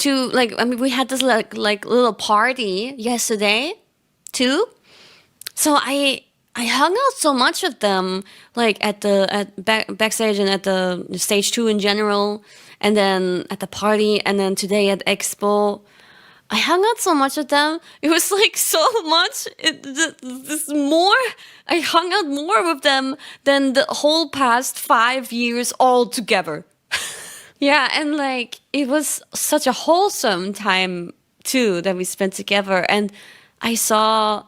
to like, I mean, we had this like little party yesterday too. So I hung out so much with them, like backstage and at the stage 2 in general, and then at the party, and then today at Expo. I hung out so much with them. It was like so much. This more. I hung out more with them than the whole past 5 years all together. Yeah, and like it was such a wholesome time too that we spent together, and I saw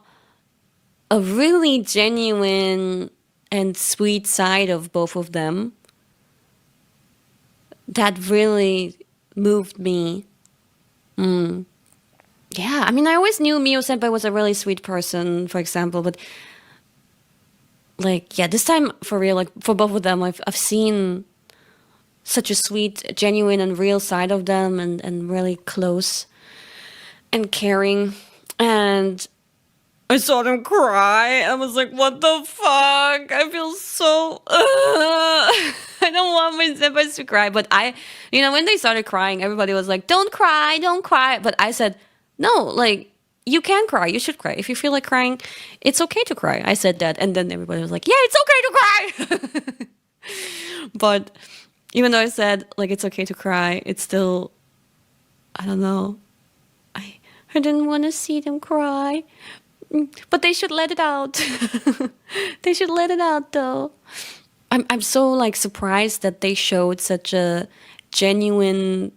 a really genuine and sweet side of both of them that really moved me. Yeah, I mean, I always knew Mio Senpai was a really sweet person, for example, but like, yeah, this time for real, like for both of them, I've seen such a sweet, genuine, and real side of them, and really close and caring. And I saw them cry. I was like, what the fuck? I feel so. I don't want my senpais to cry. But when they started crying, everybody was like, don't cry, don't cry. But I said, no, like, you can cry. You should cry. If you feel like crying, it's okay to cry. I said that. And then everybody was like, yeah, it's okay to cry. But even though I said, like, it's okay to cry, it's still, I don't know. I didn't want to see them cry. But they should let it out. They should let it out, though. I'm so, like, surprised that they showed such a genuine,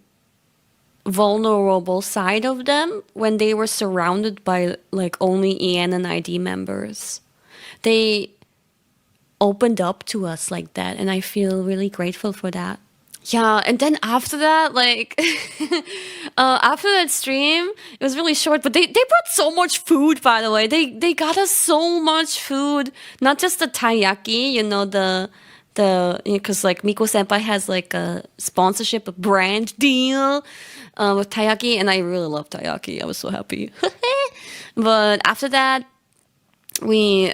vulnerable side of them when they were surrounded by, like, only EN and ID members. They opened up to us like that, and I feel really grateful for that. Yeah, and then after that, like, after that stream, it was really short, but they brought so much food, by the way. They got us so much food. Not just the taiyaki, because, like, Miko Senpai has, like, a sponsorship, a brand deal with taiyaki, and I really love taiyaki. I was so happy. But after that, we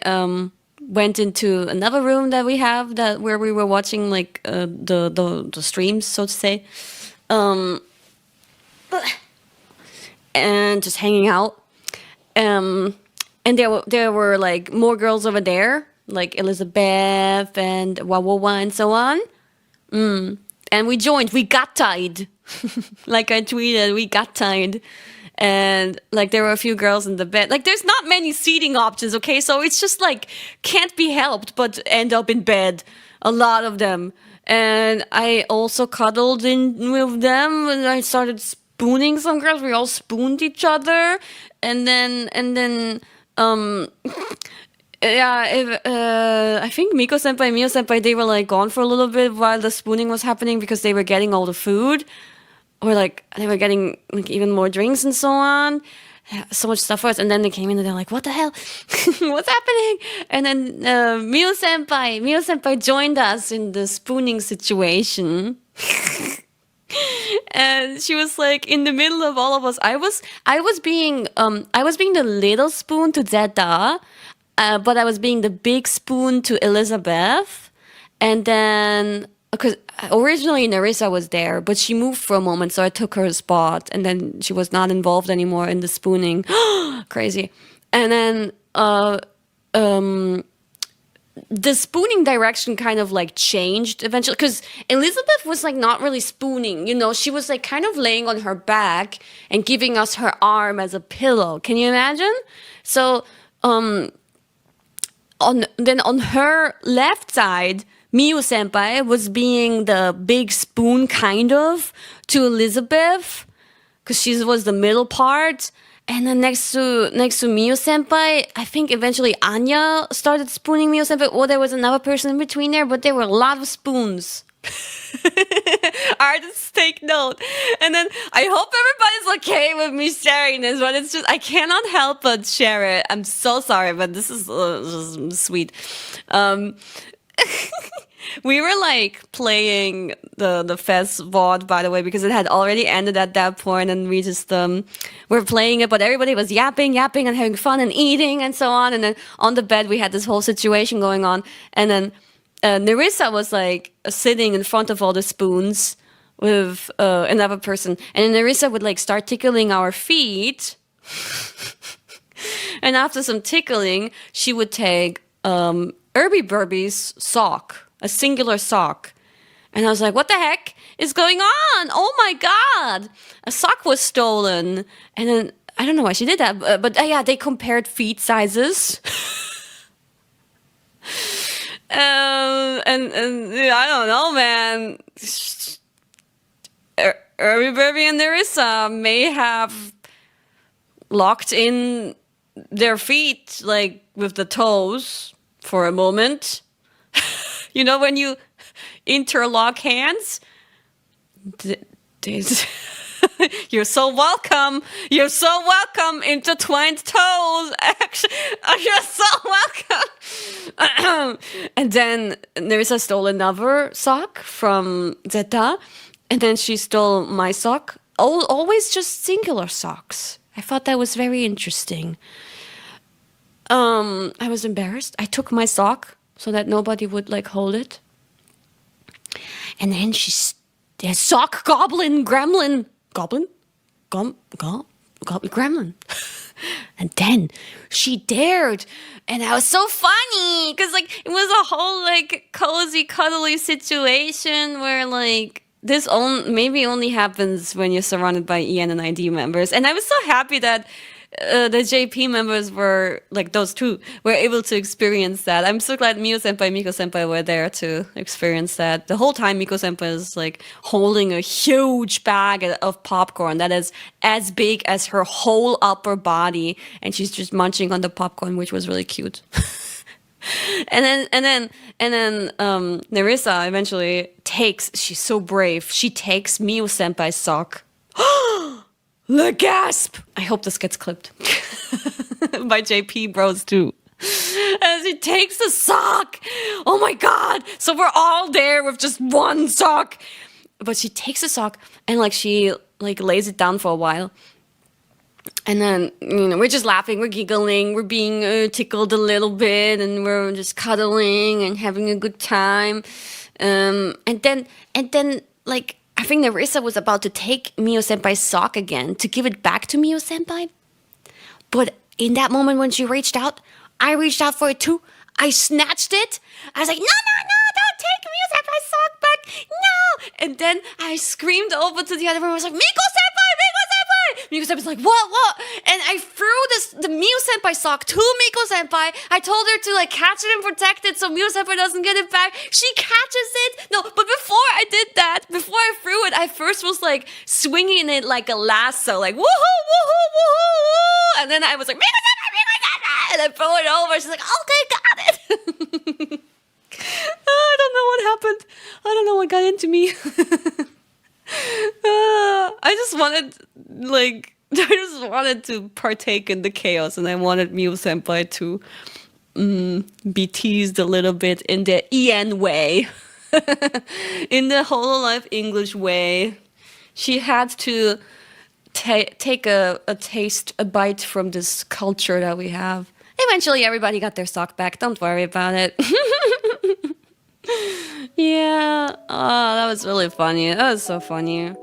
went into another room that we have where we were watching like the streams, so to say, and just hanging out. And there were like more girls over there, like Elizabeth and Wawowa and so on. And we joined. We got tied. Like I tweeted, we got tied. And like there were a few girls in the bed. Like there's not many seating options, okay? So it's just like can't be helped but end up in bed. A lot of them. And I also cuddled in with them, and I started spooning some girls. We all spooned each other. And then I think Miko Senpai, Mio Senpai, they were like gone for a little bit while the spooning was happening because they were getting all the food. Or like they were getting like even more drinks and so on. So much stuff for us. And then they came in and they're like, what the hell? What's happening? And then Mio Senpai joined us in the spooning situation. And she was like in the middle of all of us. I was being the little spoon to Zeta, but I was being the big spoon to Elizabeth. And then because originally Narissa was there, but she moved for a moment, so I took her spot, and then she was not involved anymore in the spooning. Crazy. And then the spooning direction kind of like changed eventually, because Elizabeth was like not really spooning, she was like kind of laying on her back and giving us her arm as a pillow. Can you imagine? So on her left side, Mio Senpai was being the big spoon kind of to Elizabeth, because she was the middle part. And then next to Mio Senpai, I think eventually Anya started spooning Mio Senpai, or there was another person in between there, but there were a lot of spoons. Artists take note. And then I hope everybody's okay with me sharing this, but it's just I cannot help but share it. I'm so sorry, but this is just sweet. We were like playing the Fest VOD, by the way, because it had already ended at that point, and we just were playing it, but everybody was yapping and having fun and eating and so on. And then on the bed we had this whole situation going on, and then Nerissa was like sitting in front of all the spoons with another person, and then Nerissa would like start tickling our feet. And after some tickling, she would take Irby Burby's sock, a singular sock. And I was like, what the heck is going on? Oh my God. A sock was stolen. And then, I don't know why she did that, but yeah, they compared feet sizes. And yeah, I don't know, man. Irby Burby and Nerissa may have locked in their feet, like with the toes, for a moment. You know, when you interlock hands? You're so welcome. You're so welcome, intertwined toes. Actually, you're so welcome. And then Nerissa stole another sock from Zeta, and then she stole my sock. Always just singular socks. I thought that was very interesting. I was embarrassed. I took my sock so that nobody would like hold it. And then there's sock goblin, gremlin. Goblin? Gremlin. And then she dared. And that was so funny. Because like it was a whole like cozy, cuddly situation where like this maybe only happens when you're surrounded by EN and ID members. And I was so happy that the JP members were, like those two, were able to experience that. I'm so glad Mio Senpai, Miko Senpai were there to experience that. The whole time Miko Senpai is like holding a huge bag of popcorn that is as big as her whole upper body, and she's just munching on the popcorn, which was really cute. And then Nerissa eventually she's so brave, she takes Mio Senpai's sock. The gasp! I hope this gets clipped by JP Bros too. As he takes the sock! Oh my God! So we're all there with just one sock. But she takes the sock and like she like lays it down for a while. And then, you know, we're just laughing, we're giggling, we're being tickled a little bit, and we're just cuddling and having a good time. And then like, I think Nerissa was about to take Mio Senpai's sock again to give it back to Mio Senpai. But in that moment when she reached out, I reached out for it too. I snatched it. I was like, no, don't take Mio Senpai's sock back. No. And then I screamed over to the other room. I was like, Miko Senpai! Miko Senpai's like, what? And I threw the Mio Senpai sock to Miko Senpai. I told her to like catch it and protect it so Mio Senpai doesn't get it back. She catches it. No, but before I did that, before I threw it, I first was like swinging it like a lasso, like woohoo, woohoo, woohoo, woo. And then I was like, Miko Senpai, and I throw it over. She's like, okay, got it. I don't know what happened. I don't know what got into me. I just wanted to partake in the chaos, and I wanted Mio Senpai to be teased a little bit in the EN way. In the Hololive English way. She had to take a bite from this culture that we have. Eventually everybody got their sock back, don't worry about it. Yeah, oh, that was really funny. That was so funny.